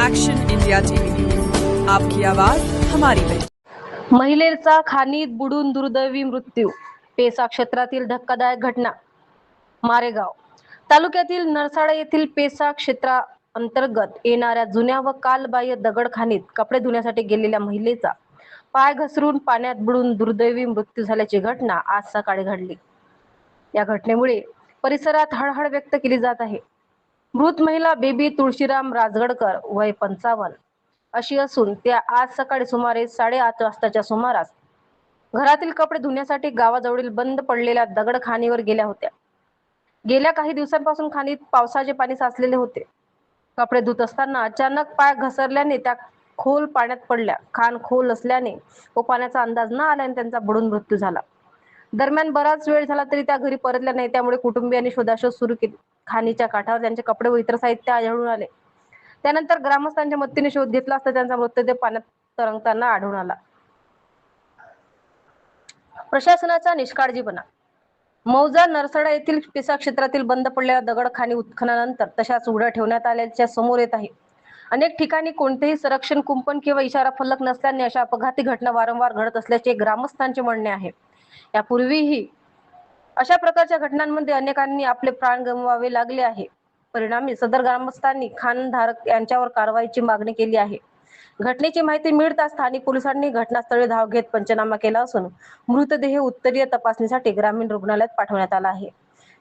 Action India TV news, आपकी आवाज हमारी बेटी। महिलेचा खाणीत बुडून दुर्दैवी मृत्यू। पेसा क्षेत्रातील धक्कादायक घटना। मारेगाव तालुक्यातील नरसाडा येथील पेसा क्षेत्राअंतर्गत येणाऱ्या जुन्या व कालबाह्य दगड खाणीत कपडे धुण्यासाठी गेलेल्या महिलेचा पाय घसरून पाण्यात बुडून दुर्दैवी मृत्यू झाल्याची घटना आज सकाळी घडली। या घटनेमुळे परिसरात हळहळ व्यक्त केली जात आहे। मृत महिला बेबी तुळशीराम राजगडकर वय 55 अशी असून त्या आज सकाळी सुमारे 8:30 वाजताच्या सुमारास घरातील कपडे धुण्यासाठी गावाजवळील बंद पडलेल्या दगड खाणीवर गेल्या होत्या। गेल्या काही दिवसांपासून खाणीत पावसाचे पाणी साचलेले होते। कपडे धुत असताना अचानक पाय घसरल्याने त्या खोल पाण्यात पडल्या। खाण खोल असल्याने व पाण्याचा अंदाज न आल्याने त्यांचा बुडून मृत्यू झाला। दरम्यान बराच वेळ झाला तरी त्या घरी परतल्या नाही, त्यामुळे कुटुंबियांनी शोधाशोध सुरू केली। खाणीच्या काठावर त्यांचे कपडे व इतर साहित्य आढळून आले। त्यानंतर ग्रामस्थांच्या मदतीने शोध घेतला असता त्यांचा मृतदेह पाण्यात तरंगताना आढळून आला। प्रशासनाचा निष्काळजीपणा। मौजा नरसडा येथील पेसा क्षेत्रातील बंद पडलेल्या दगड खाणी उत्खननानंतर तशाच उघड्या ठेवण्यात आल्याचे समोर येत आहे। अनेक ठिकाणी कोणतेही संरक्षण कुंपण किंवा इशारा फलक नसल्याने अशा अपघाती घटना वारंवार घडत असल्याचे ग्रामस्थांचे म्हणणे आहे। यापूर्वीही अशा प्रकारच्या घटनांमध्ये अनेकांनी आपले प्राण गमवावे लागले आहे। परिणामी सदर ग्रामस्थांनी खाणधारक यांच्यावर कारवाईची मागणी केली आहे। घटनेची माहिती मिळताच स्थानिक पोलिसांनी घटनास्थळी धाव घेत पंचनामा केला असून मृतदेह उत्तरीय तपासणीसाठी ग्रामीण रुग्णालयात पाठवण्यात आला आहे।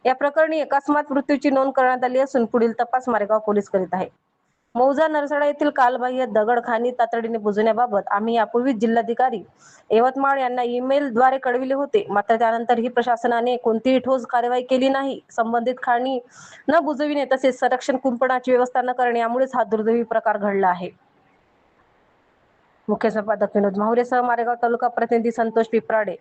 या प्रकरणी अकस्मात मृत्यूची नोंद करण्यात आली असून पुढील तपास मारेगाव पोलीस करीत आहे। मौजा नरसडा येथील कालबाह्य दगड खाणी तातडीने बुजवण्याबाबत आम्ही यापूर्वी जिल्हाधिकारी यवतमाळ यांना ईमेल द्वारे कळविले होते, मात्र त्यानंतरही प्रशासनाने कोणतीही ठोस कारवाई केली नाही। संबंधित खाणी न बुजविणे तसेच संरक्षण कुंपणाची व्यवस्था न करणे यामुळेच हा दुर्दैवी प्रकार घडला आहे। मुख्य संपादक विनोद माहुरेसह मारेगाव तालुका प्रतिनिधी संतोष पिपराडे।